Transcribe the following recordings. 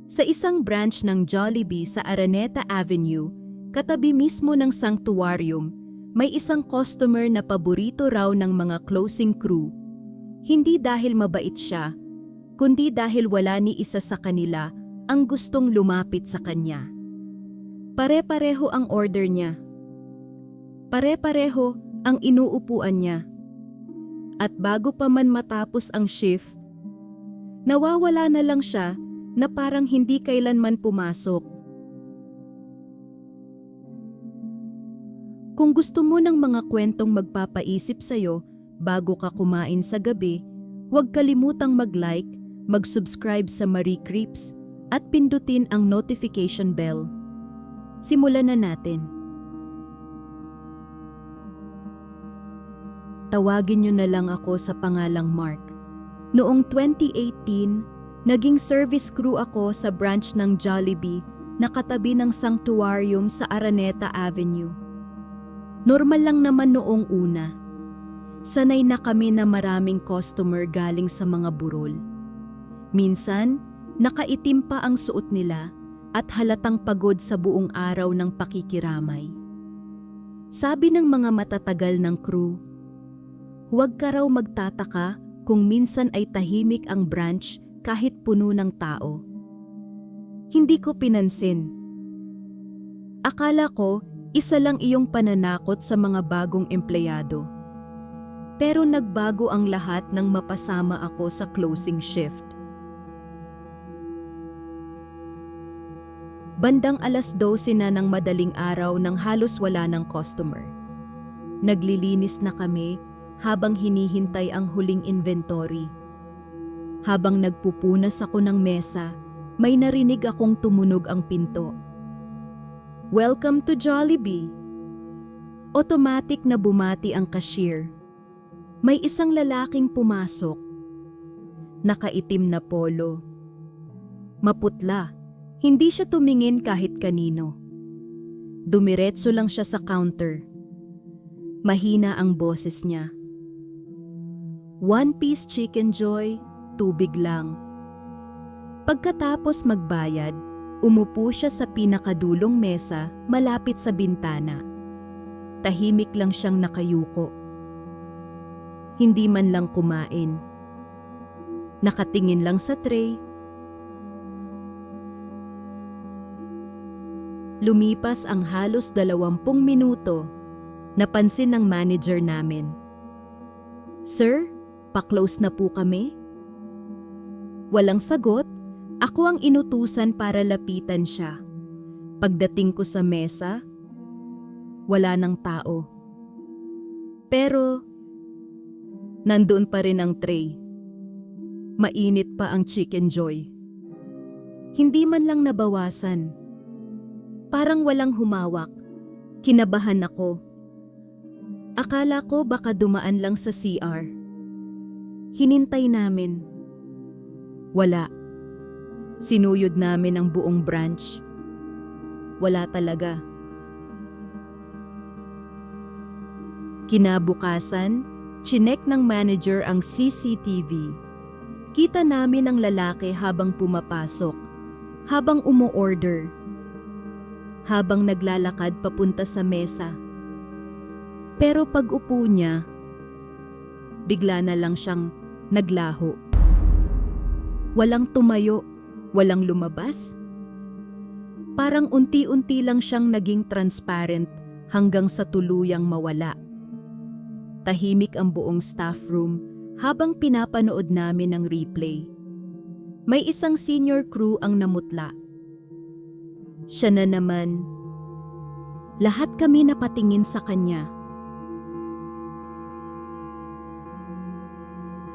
Sa isang branch ng Jollibee sa Araneta Avenue, katabi mismo ng sanctuarium, may isang customer na paborito raw ng mga closing crew. Hindi dahil mabait siya, kundi dahil wala ni isa sa kanila ang gustong lumapit sa kanya. Pare-pareho ang order niya. Pare-pareho ang inuupuan niya. At bago pa man matapos ang shift, nawawala na lang siya na parang hindi kailanman pumasok. Kung gusto mo ng mga kwentong magpapaisip sa'yo bago ka kumain sa gabi, huwag kalimutang mag-like, mag-subscribe sa Marie Creeps at pindutin ang notification bell. Simulan na natin. Tawagin niyo na lang ako sa pangalang Mark. Noong 2018, naging service crew ako sa branch ng Jollibee na katabi ng sanctuarium sa Araneta Avenue. Normal lang naman noong una. Sanay na kami na maraming customer galing sa mga burol. Minsan, nakaitim pa ang suot nila at halatang pagod sa buong araw ng pakikiramay. Sabi ng mga matatagal ng crew, huwag ka raw magtataka kung minsan ay tahimik ang branch kahit puno ng tao. Hindi ko pinansin. Akala ko isa lang iyong pananakot sa mga bagong empleyado. Pero nagbago ang lahat nang mapasama ako sa closing shift. Bandang 12:00 na ng madaling araw nang halos wala ng customer. Naglilinis na kami habang hinihintay ang huling inventory. Habang nagpupunas ako ng mesa, may narinig akong tumunog ang pinto. Welcome to Jollibee! Automatic na bumati ang cashier. May isang lalaking pumasok. Nakaitim na polo. Maputla, hindi siya tumingin kahit kanino. Dumiretso lang siya sa counter. Mahina ang boses niya. 1-piece chicken joy, tubig lang. Pagkatapos magbayad, umupo siya sa pinakadulong mesa malapit sa bintana. Tahimik lang siyang nakayuko. Hindi man lang kumain. Nakatingin lang sa tray. Lumipas ang halos 20 minuto. Napansin ng manager namin. Sir, pa-close na po kami? Walang sagot. Ako ang inutusan para lapitan siya. Pagdating ko sa mesa, wala ng tao. Pero, nandoon pa rin ang tray. Mainit pa ang chicken joy. Hindi man lang nabawasan. Parang walang humawak. Kinabahan ako. Akala ko baka dumaan lang sa CR. Hinintay namin. Wala. Sinuyod namin ang buong branch. Wala talaga. Kinabukasan, chinek ng manager ang CCTV. Kita namin ang lalaki habang pumapasok, habang umu-order, habang naglalakad papunta sa mesa. Pero pag-upo niya, bigla na lang siyang naglaho. Walang tumayo. Walang lumabas. Parang unti-unti lang siyang naging transparent hanggang sa tuluyang mawala. Tahimik ang buong staff room habang pinapanood namin ang replay. May isang senior crew ang namutla. Siya na naman. Lahat kami napatingin sa kanya.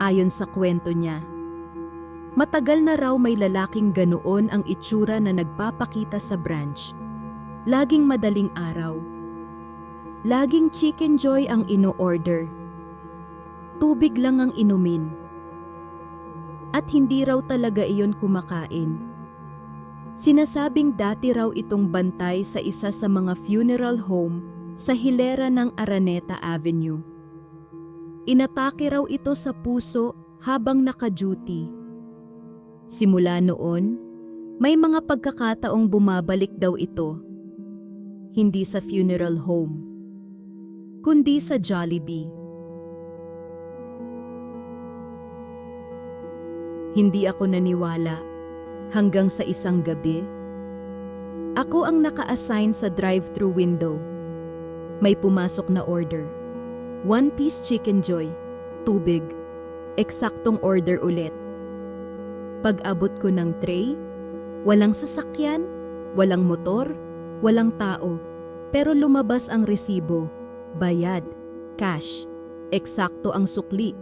Ayon sa kwento niya, matagal na raw may lalaking ganoon ang itsura na nagpapakita sa branch. Laging madaling araw. Laging chicken joy ang ino-order. Tubig lang ang inumin. At hindi raw talaga iyon kumakain. Sinasabing dati raw itong bantay sa isa sa mga funeral home sa hilera ng Araneta Avenue. Inatake raw ito sa puso habang naka-duty. Simula noon, May mga pagkakataong bumabalik daw ito, hindi sa funeral home, kundi sa Jollibee. Hindi ako naniwala hanggang sa isang gabi. Ako ang naka-assign sa drive-thru window. May pumasok na order. 1-piece chicken joy, tubig, eksaktong order ulit. Pag-abot ko ng tray, walang sasakyan, walang motor, walang tao, pero lumabas ang resibo, bayad, cash, eksakto ang sukli.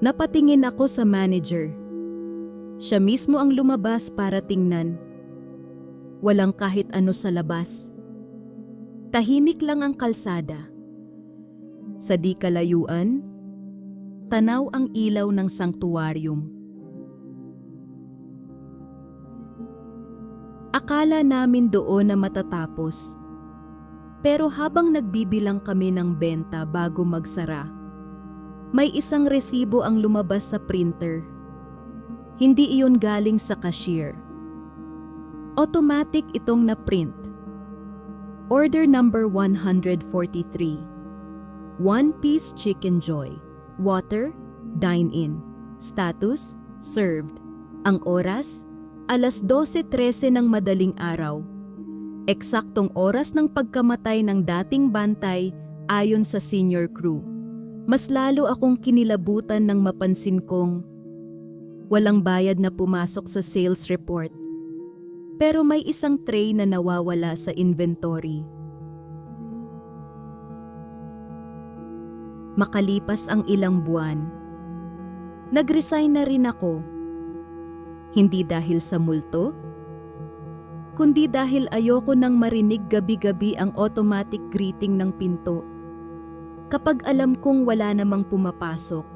Napatingin ako sa manager. Siya mismo ang lumabas para tingnan. Walang kahit ano sa labas. Tahimik lang ang kalsada. Sa di kalayuan, tanaw ang ilaw ng sanktuaryum. Akala namin doon na matatapos. Pero habang nagbibilang kami ng benta bago magsara, may isang resibo ang lumabas sa printer. Hindi iyon galing sa cashier. Automatic itong na-print. Order number 143. 1-piece chicken joy. Water, dine-in. Status, served. Ang oras, alas 12:13 ng madaling araw. Eksaktong oras ng pagkamatay ng dating bantay ayon sa senior crew. Mas lalo akong kinilabutan nang mapansin kong walang bayad na pumasok sa sales report. Pero may isang tray na nawawala sa inventory. Makalipas ang ilang buwan, nag-resign na rin ako. Hindi dahil sa multo, kundi dahil ayoko nang marinig gabi-gabi ang automatic greeting ng pinto kapag alam kong wala namang pumapasok.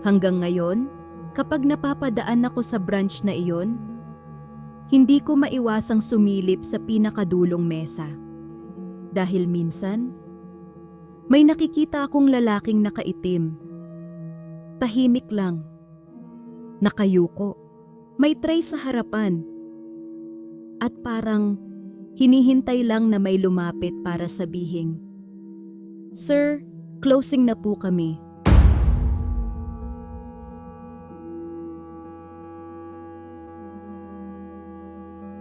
Hanggang ngayon, kapag napapadaan ako sa branch na iyon, hindi ko maiwasang sumilip sa pinakadulong mesa. Dahil minsan, may nakikita akong lalaking nakaitim. Tahimik lang. Nakayuko. May tray sa harapan. At parang hinihintay lang na may lumapit para sabihin, "Sir, closing na po kami."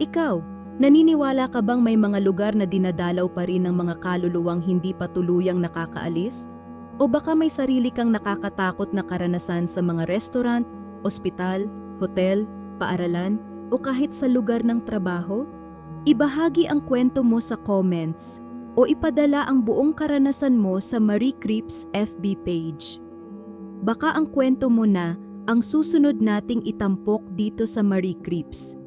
Ikaw, naniniwala ka bang may mga lugar na dinadalaw pa rin ng mga kaluluwang hindi pa tuluyang nakakaalis? O baka may sarili kang nakakatakot na karanasan sa mga restaurant, ospital, hotel, paaralan, o kahit sa lugar ng trabaho? Ibahagi ang kwento mo sa comments o ipadala ang buong karanasan mo sa Marie Creeps FB page. Baka ang kwento mo na ang susunod nating itampok dito sa Marie Creeps.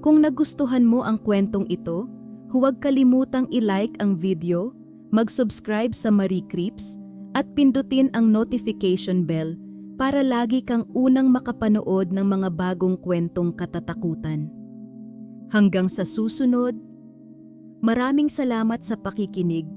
Kung nagustuhan mo ang kwentong ito, huwag kalimutang i-like ang video, mag-subscribe sa Marie Creeps, at pindutin ang notification bell para lagi kang unang makapanood ng mga bagong kwentong katatakutan. Hanggang sa susunod, maraming salamat sa pakikinig.